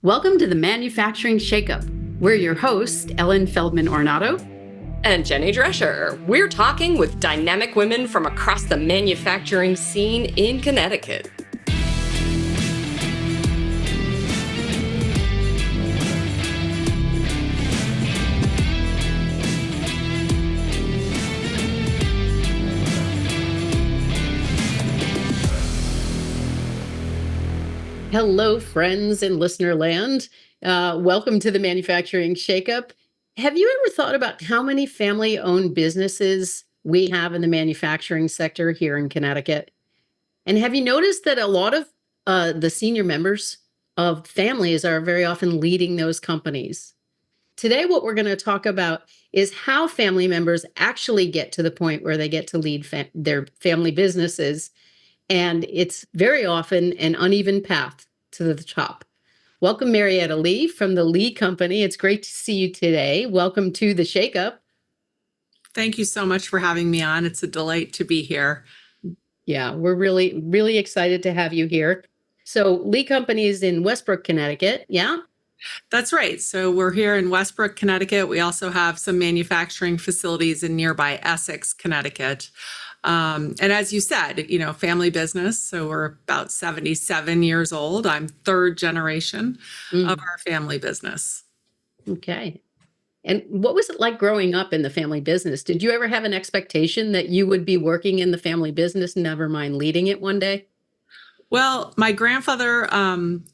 Welcome to the Manufacturing Shakeup. We're your hosts, Ellen Feldman-Ornato and Jenny Drescher. We're talking with dynamic women from across the manufacturing scene in Connecticut. Hello, friends in listener land. Welcome to the Manufacturing Shakeup. Have you ever thought about how many family-owned businesses we have in the manufacturing sector here in Connecticut? And have you noticed that a lot of the senior members of families are very often leading those companies? Today, what we're going to talk about is how family members actually get to the point where they get to lead their family businesses. And it's very often an uneven path to the top. Welcome, Marietta Lee from the Lee Company. It's great to see you today. Welcome to the Shakeup. Thank you so much for having me on. It's a delight to be here. Yeah, we're really, really excited to have you here. So Lee Company is in Westbrook, Connecticut. Yeah? That's right. So we're here in Westbrook, Connecticut. We also have some manufacturing facilities in nearby Essex, Connecticut. And as you said, family business. So we're about 77 years old. I'm third generation of our family business. Okay. And what was it like growing up in the family business? Did you ever have an expectation that you would be working in the family business, never mind leading it one day? Well, my grandfather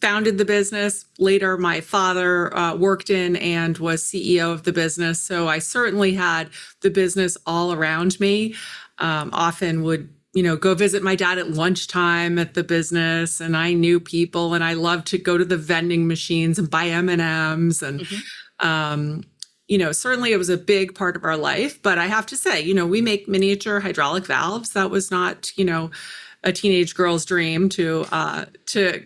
founded the business. Later, my father worked in and was CEO of the business. So I certainly had the business all around me. Often would, go visit my dad at lunchtime at the business, and I knew people, and I loved to go to the vending machines and buy M&Ms. And, certainly it was a big part of our life. But I have to say, we make miniature hydraulic valves. That was not, a teenage girl's dream to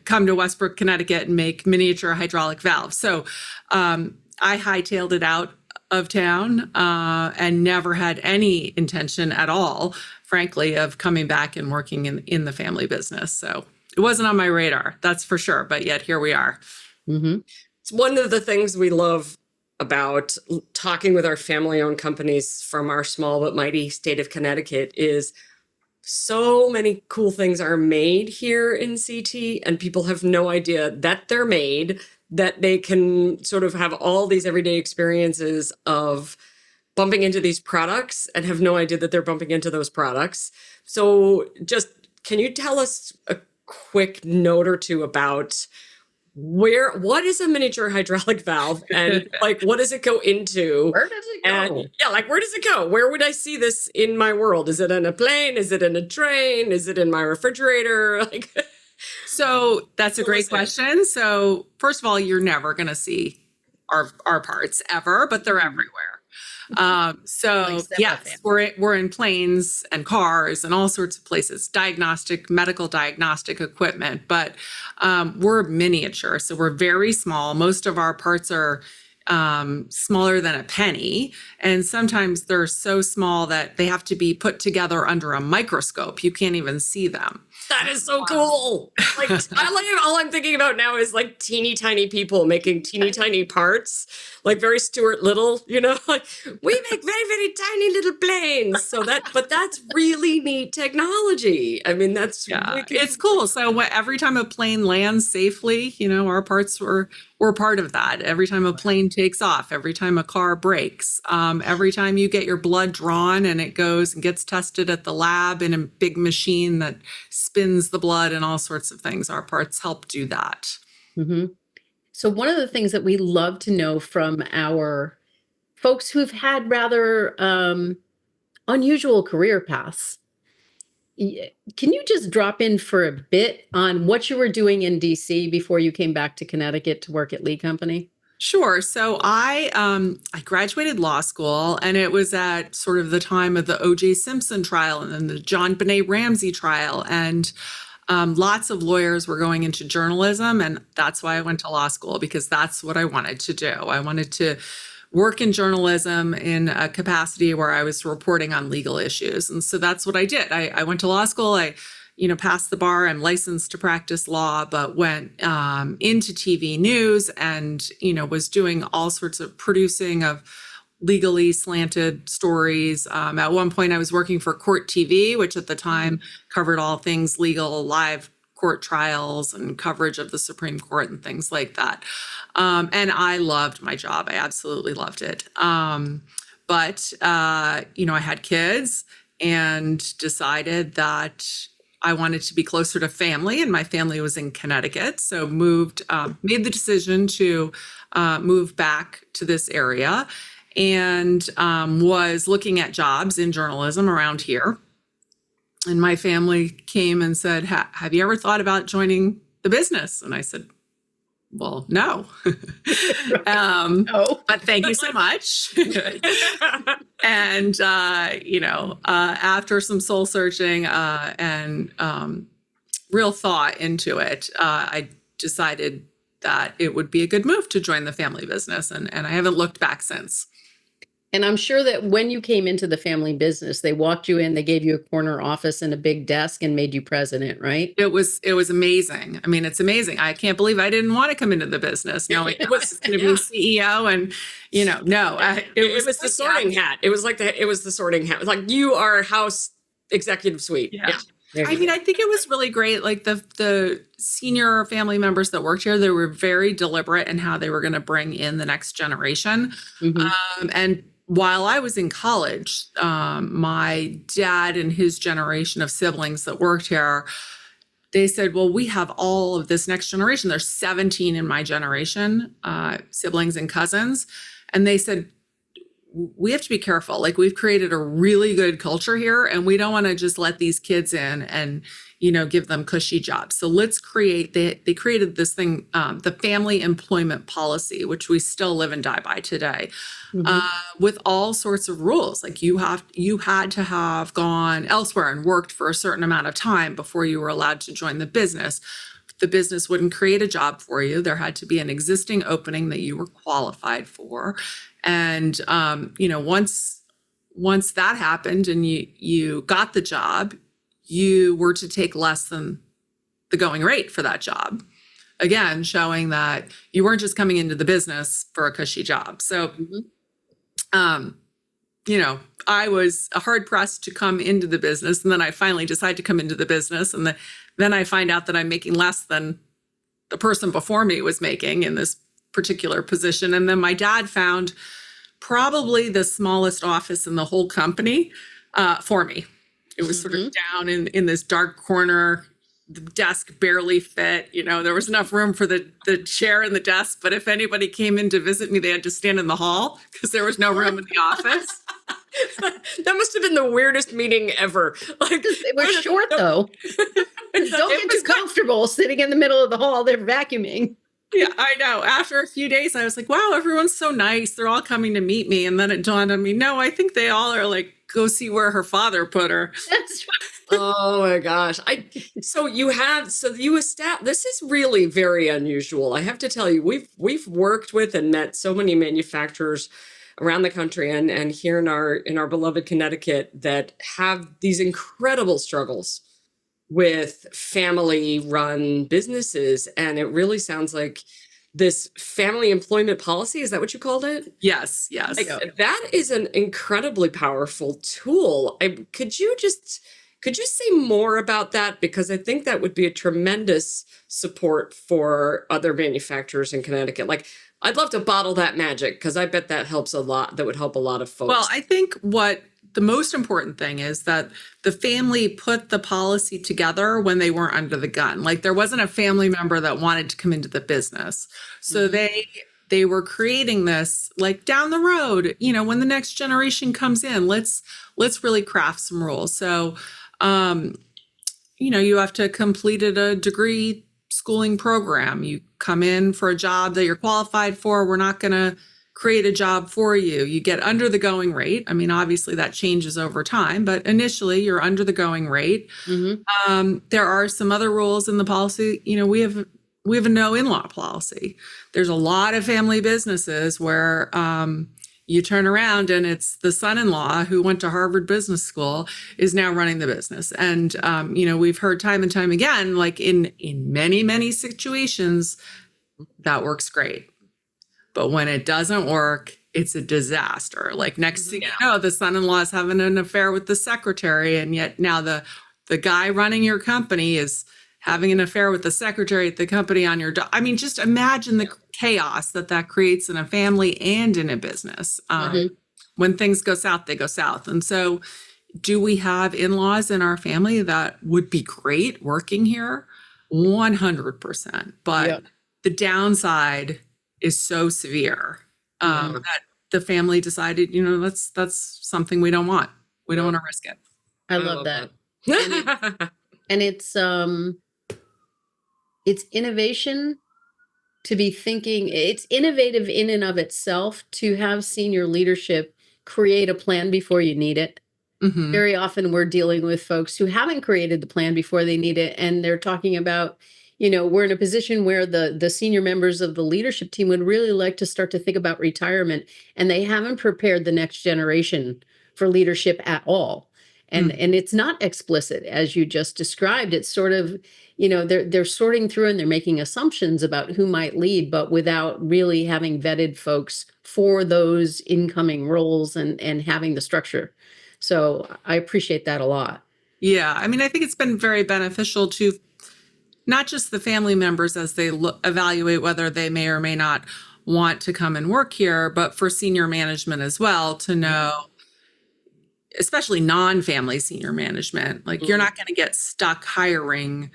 come to Westbrook, Connecticut and make miniature hydraulic valves. So I hightailed it out of town and never had any intention at all, frankly, of coming back and working in the family business. So it wasn't on my radar, that's for sure. But yet here we are. Mm-hmm. It's one of the things we love about talking with our family-owned companies from our small but mighty state of Connecticut is so many cool things are made here in CT, and people have no idea that they're made, that they can sort of have all these everyday experiences of bumping into these products and have no idea that they're bumping into those products. So just, can you tell us a quick note or two about what is a miniature hydraulic valve and what does it go into? Where does it go? And where does it go? Where would I see this in my world? Is it in a plane? Is it in a train? Is it in my refrigerator? So that's a great question. So first of all, you're never going to see our parts ever, but they're everywhere. So yes, we're in planes and cars and all sorts of places, medical diagnostic equipment, but we're miniature. So we're very small. Most of our parts are smaller than a penny. And sometimes they're so small that they have to be put together under a microscope. You can't even see them. That is so cool. All I'm thinking about now is teeny tiny people making teeny tiny parts, very Stuart Little, we make very, very tiny little planes. But that's really neat technology. I mean, it's cool. So every time a plane lands safely, our parts were part of that. Every time a plane takes off, every time a car breaks, every time you get your blood drawn and it goes and gets tested at the lab in a big machine that spins the blood and all sorts of things, our parts help do that. Mm-hmm. So one of the things that we love to know from our folks who've had rather unusual career paths, can you just drop in for a bit on what you were doing in DC before you came back to Connecticut to work at Lee Company? Sure. So I graduated law school, and it was at sort of the time of the O.J. Simpson trial and then the John Benet Ramsey trial. And lots of lawyers were going into journalism, and that's why I went to law school, because that's what I wanted to do. I wanted to work in journalism in a capacity where I was reporting on legal issues. And so that's what I did. I went to law school. I passed the bar. I'm licensed to practice law, but went into TV news and, was doing all sorts of producing of legally slanted stories. At one point, I was working for Court TV, which at the time covered all things legal, live court trials and coverage of the Supreme Court and things like that. And I loved my job. I absolutely loved it. But I had kids and decided that I wanted to be closer to family, and my family was in Connecticut. So made the decision to move back to this area, and was looking at jobs in journalism around here. And my family came and said, have you ever thought about joining the business? And I said, well, no. No. But thank you so much. And, after some soul searching and real thought into it, I decided that it would be a good move to join the family business. And I haven't looked back since. And I'm sure that when you came into the family business, they walked you in, they gave you a corner office and a big desk and made you president, right? It was amazing. I mean, it's amazing. I can't believe I didn't want to come into the business knowing I was going to be CEO. And, it was the sorting hat. It was the sorting hat. It was like, you are house executive suite. Yeah. I mean, I think it was really great. Like the senior family members that worked here, they were very deliberate in how they were going to bring in the next generation. Mm-hmm. And while I was in college, my dad and his generation of siblings that worked here, they said, well, we have all of this next generation. There's 17 in my generation, siblings and cousins. And they said, we have to be careful. Like, we've created a really good culture here, and we don't want to just let these kids in and, give them cushy jobs. So let's create, they created this thing, the family employment policy, which we still live and die by today, with all sorts of rules. Like, you had to have gone elsewhere and worked for a certain amount of time before you were allowed to join the business. The business wouldn't create a job for you. There had to be an existing opening that you were qualified for. And, once that happened and you got the job, you were to take less than the going rate for that job. Again, showing that you weren't just coming into the business for a cushy job. So, I was hard pressed to come into the business. And then I finally decided to come into the business. And then I find out that I'm making less than the person before me was making in this particular position. And then my dad found probably the smallest office in the whole company for me. It was sort of down in this dark corner. The desk barely fit. There was enough room for the chair and the desk, but if anybody came in to visit me, they had to stand in the hall because there was no room in the office. That must have been the weirdest meeting ever. Like, it was short though. Don't get too comfortable sitting in the middle of the hall. They're vacuuming. Yeah, I know. After a few days, I was like, wow, everyone's so nice. They're all coming to meet me. And then it dawned on me, no, I think they all are like, go see where her father put her. That's Oh my gosh. This is really very unusual. I have to tell you, we've worked with and met so many manufacturers around the country and here in our beloved Connecticut that have these incredible struggles with family run businesses. And it really sounds like this family employment policy, is that what you called it? Yes. Like, that is an incredibly powerful tool. Could you say more about that? Because I think that would be a tremendous support for other manufacturers in Connecticut. Like, I'd love to bottle that magic because I bet that helps a lot. That would help a lot of folks. Well, I think what the most important thing is that the family put the policy together when they weren't under the gun. Like, there wasn't a family member that wanted to come into the business. So they were creating this like down the road, when the next generation comes in, let's really craft some rules. So, you have to complete a degree schooling program. You come in for a job that you're qualified for. We're not going to create a job for you. You get under the going rate. I mean, obviously that changes over time, but initially you're under the going rate. There are some other rules in the policy. We have a no in-law policy. There's a lot of family businesses where, you turn around and it's the son-in-law who went to Harvard Business School is now running the business. And, we've heard time and time again, like in many, many situations, that works great. But when it doesn't work, it's a disaster. Like next thing you know, the son-in-law is having an affair with the secretary. And yet now the guy running your company is having an affair with the secretary at the company on your job. I mean, just imagine the chaos that creates in a family and in a business. When things go south, they go south. And so do we have in-laws in our family that would be great working here? 100%. But the downside is so severe that the family decided, that's something we don't want. We don't want to risk it. I love that. And it's innovation to be thinking. It's innovative in and of itself to have senior leadership create a plan before you need it. Very often we're dealing with folks who haven't created the plan before they need it. And they're talking about, we're in a position where the senior members of the leadership team would really like to start to think about retirement, and they haven't prepared the next generation for leadership at all. And it's not explicit, as you just described. It's sort of, they're sorting through and they're making assumptions about who might lead, but without really having vetted folks for those incoming roles and having the structure. So I appreciate that a lot. Yeah. I mean, I think it's been very beneficial to not just the family members as they evaluate whether they may or may not want to come and work here, but for senior management as well to know, especially non-family senior management, like you're not going to get stuck hiring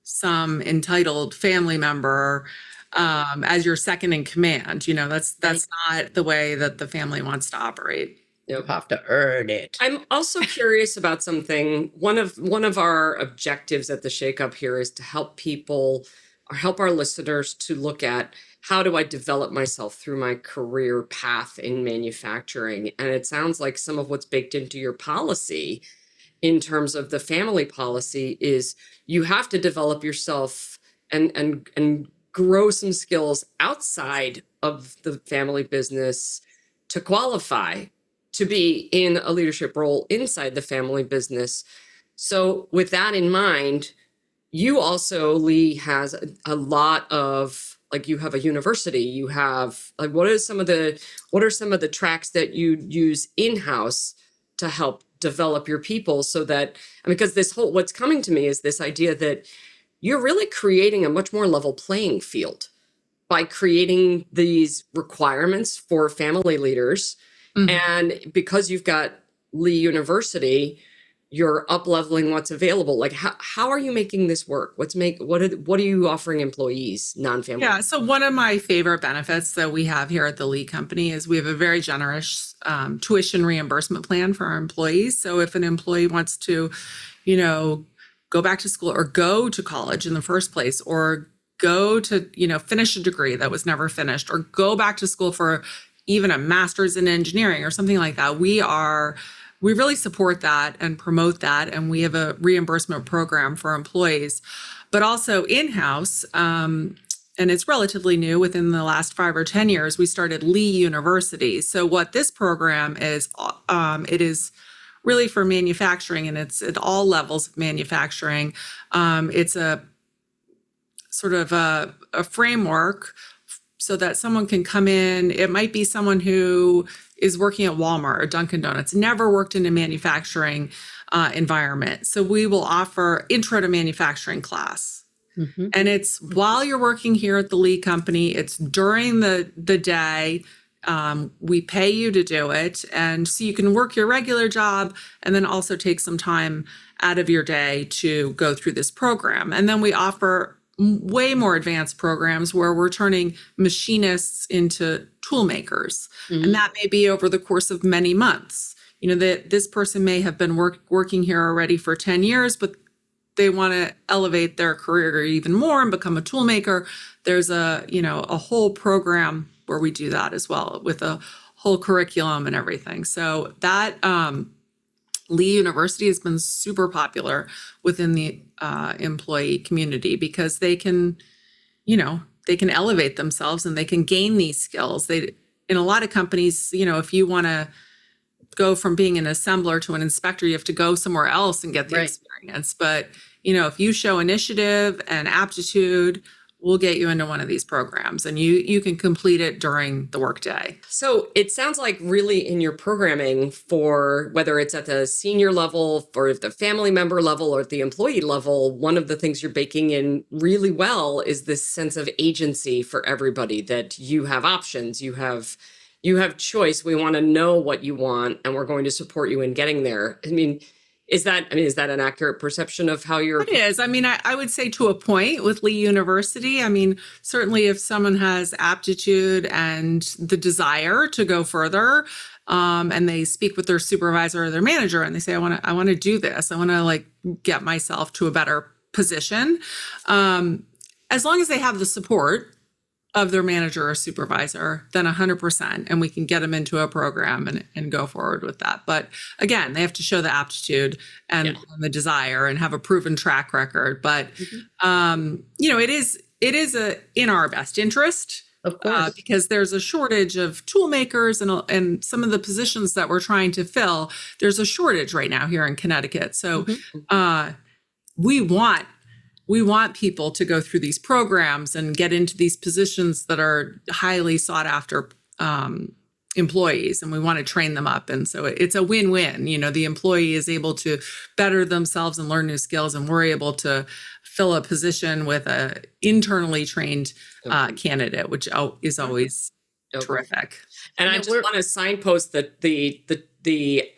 some entitled family member as your second in command. That's not the way that the family wants to operate. You have to earn it. I'm also curious about something. One of our objectives at the Shake Up here is to help people or help our listeners to look at how do I develop myself through my career path in manufacturing. And it sounds like some of what's baked into your policy in terms of the family policy is you have to develop yourself and grow some skills outside of the family business to qualify to be in a leadership role inside the family business. So with that in mind, you also, Lee, has a lot of, like, you have a university, you have, like, what are some of the tracks that you use in-house to help develop your people so that, because what's coming to me is this idea that you're really creating a much more level playing field by creating these requirements for family leaders. And because you've got Lee University, you're up-leveling what's available. Like, how are you making this work? What are you offering employees, non-family? Yeah, so one of my favorite benefits that we have here at the Lee Company is we have a very generous tuition reimbursement plan for our employees. So if an employee wants to, go back to school or go to college in the first place, or go to, finish a degree that was never finished, or go back to school for even a master's in engineering or something like that, we really support that and promote that. And we have a reimbursement program for employees, but also in-house. And it's relatively new. Within the last 5 or 10 years, we started Lee University. So what this program is, it is really for manufacturing, and it's at all levels of manufacturing. It's a sort of a framework so that someone can come in. It might be someone who is working at Walmart or Dunkin' Donuts, never worked in a manufacturing environment. So we will offer intro to manufacturing class. And it's while you're working here at the Lee Company, it's during the day. We pay you to do it. And so you can work your regular job and then also take some time out of your day to go through this program. And then we offer way more advanced programs where we're turning machinists into tool makers. And that may be over the course of many months. This person may have been working here already for 10 years, but they want to elevate their career even more and become a tool maker. There's a whole program where we do that as well, with a whole curriculum and everything. So that Lee University has been super popular within the employee community because they can elevate themselves and they can gain these skills. in a lot of companies, if you want to go from being an assembler to an inspector, you have to go somewhere else and get the experience. But, if you show initiative and aptitude, we'll get you into one of these programs, and you can complete it during the workday. So it sounds like really in your programming, for whether it's at the senior level or the family member level or at the employee level, one of the things you're baking in really well is this sense of agency for everybody, that you have options, you have choice. We want to know what you want, and we're going to support you in getting there. Is that an accurate perception of how you're? It is. I would say to a point with Lee University. Certainly if someone has aptitude and the desire to go further, and they speak with their supervisor or their manager and they say, I want to do this. I want to get myself to a better position. As long as they have the support of their manager or supervisor, then 100%, and we can get them into a program and go forward with that. But again, they have to show the aptitude and the desire and have a proven track record. But it is in our best interest, of course, because there's a shortage of tool makers and some of the positions that we're trying to fill. There's a shortage right now here in Connecticut, so we want people to go through these programs and get into these positions that are highly sought after employees, and we want to train them up. And so it's a win-win. The employee is able to better themselves and learn new skills, and we're able to fill a position with a internally trained candidate, which is always terrific. And I just want to signpost that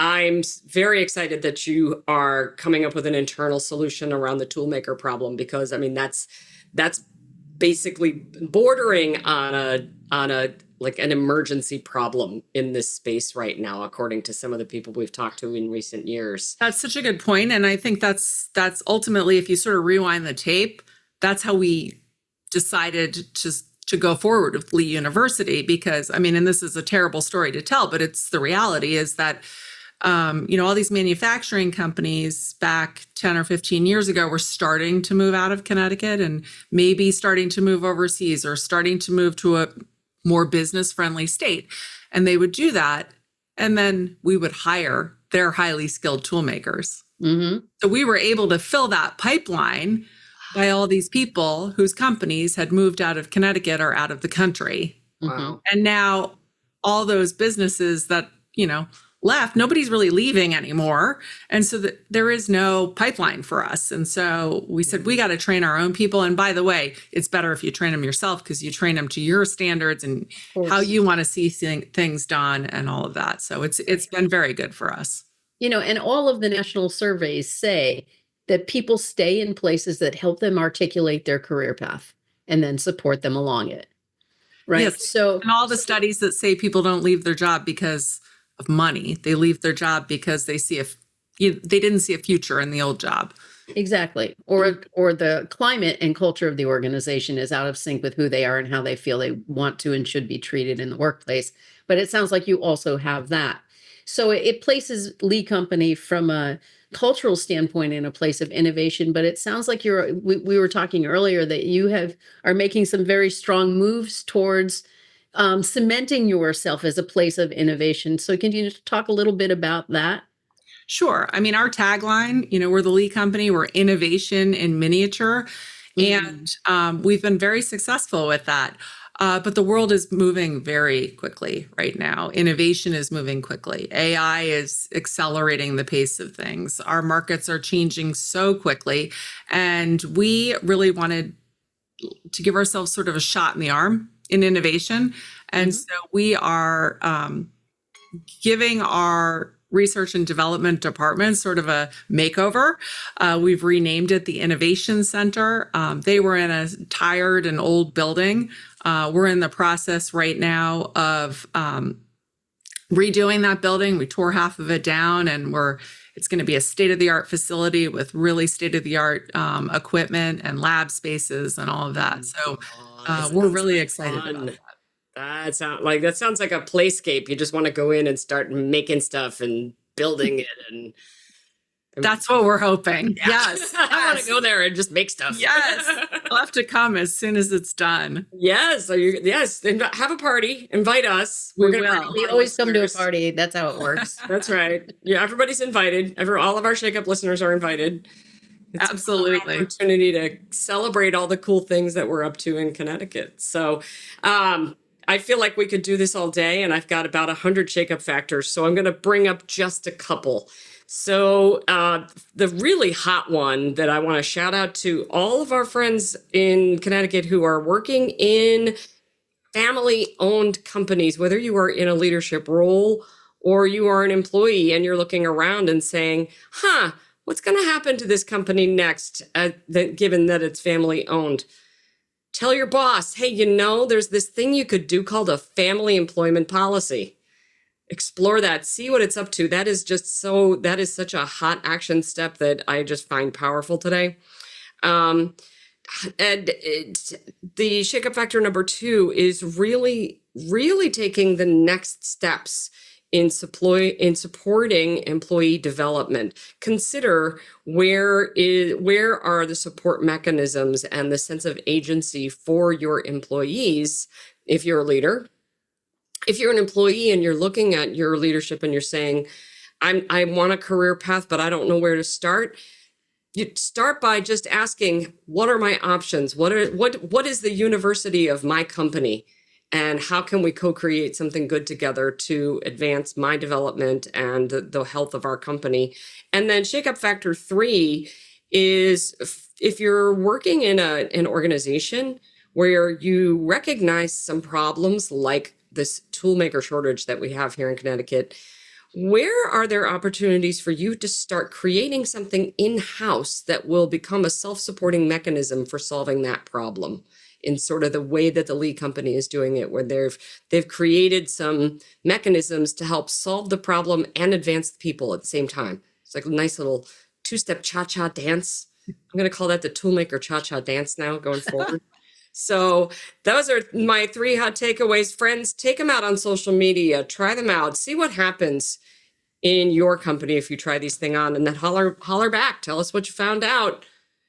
I'm very excited that you are coming up with an internal solution around the toolmaker problem, because that's basically bordering on a an emergency problem in this space right now, according to some of the people we've talked to in recent years. That's such a good point. And I think that's ultimately, if you sort of rewind the tape, that's how we decided to go forward with Lee University, because and this is a terrible story to tell, but it's the reality, is that all these manufacturing companies back 10 or 15 years ago were starting to move out of Connecticut and maybe starting to move overseas or starting to move to a more business friendly state. And they would do that, and then we would hire their highly skilled tool makers. So we were able to fill that pipeline by all these people whose companies had moved out of Connecticut or out of the country. Wow. And now all those businesses that, left, nobody's really leaving anymore. And so there is no pipeline for us. And so we said, we got to train our own people. And by the way, it's better if you train them yourself, because you train them to your standards and how you want to see things done and all of that. So it's been very good for us. And all of the national surveys say that people stay in places that help them articulate their career path and then support them along it. Right. Yes. So, and all the studies that say people don't leave their job because of money, they leave their job because they didn't see a future in the old job. Exactly. Or the climate and culture of the organization is out of sync with who they are and how they feel they want to and should be treated in the workplace. But it sounds like you also have that. So it places Lee Company from a cultural standpoint in a place of innovation, but it sounds like we were talking earlier that you are making some very strong moves towards cementing yourself as a place of innovation. So can you talk a little bit about that? Sure. Our tagline, we're the Lee Company, we're innovation in miniature. And we've been very successful with that. But the world is moving very quickly right now. Innovation is moving quickly. AI is accelerating the pace of things. Our markets are changing so quickly. And we really wanted to give ourselves sort of a shot in the arm in innovation. And so we are giving our research and development department sort of a makeover. We've renamed it the Innovation Center. They were in a tired and old building. We're in the process right now of redoing that building. We tore half of it down, and it's going to be a state-of-the-art facility with really state-of-the-art equipment and lab spaces and all of that. So we're really excited about that. That sounds like a playscape. You just want to go in and start making stuff and building it, and That's what we're hoping. Yeah. Yes. I want to go there and just make stuff. Yes. You'll have to come as soon as it's done. Yes. Yes. Have a party. Invite us. We gonna will. bring We our always come to a listeners. party. That's how it works. That's right. Yeah, everybody's invited. All of our Shake Up listeners are invited. It's Absolutely. an opportunity to celebrate all the cool things that we're up to in Connecticut. So I feel like we could do this all day, and I've got about 100 Shake Up factors. So I'm going to bring up just a couple. So the really hot one that I want to shout out to all of our friends in Connecticut who are working in family-owned companies, whether you are in a leadership role or you are an employee and you're looking around and saying, what's going to happen to this company next, given that it's family-owned? Tell your boss, hey, there's this thing you could do called a family employment policy. Explore that, see what it's up to. That is such a hot action step that I just find powerful today. And the Shake Up Factor number 2 is really, really taking the next steps in supporting employee development. Consider where are the support mechanisms and the sense of agency for your employees if you're a leader. If you're an employee and you're looking at your leadership and you're saying, I want a career path, but I don't know where to start. You start by just asking, what are my options? What is the university of my company? And how can we co-create something good together to advance my development and the health of our company? And then Shake Up Factor 3 is if you're working in an organization where you recognize some problems like this toolmaker shortage that we have here in Connecticut, where are there opportunities for you to start creating something in-house that will become a self-supporting mechanism for solving that problem in sort of the way that the Lee company is doing it, where they've created some mechanisms to help solve the problem and advance the people at the same time. It's like a nice little two-step cha-cha dance. I'm going to call that the toolmaker cha-cha dance now going forward. So those are my 3 hot takeaways. Friends, take them out on social media, try them out, see what happens in your company if you try these things on, and then holler back, tell us what you found out.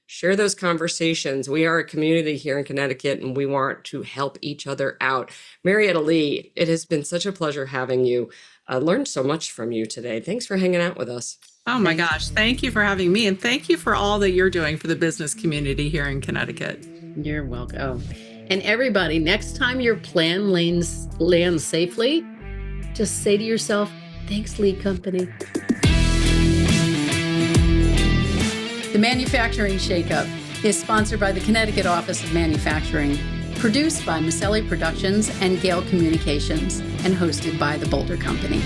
Share those conversations. We are a community here in Connecticut, and we want to help each other out. Marietta Lee, it has been such a pleasure having you. I learned so much from you today. Thanks for hanging out with us. Oh my gosh. Thank you for having me. And thank you for all that you're doing for the business community here in Connecticut. You're welcome. And everybody, next time your plan lands safely, just say to yourself, thanks, Lee Company. The Manufacturing Shakeup is sponsored by the Connecticut Office of Manufacturing, produced by Maselli Productions and Gale Communications, and hosted by the Boulder Company.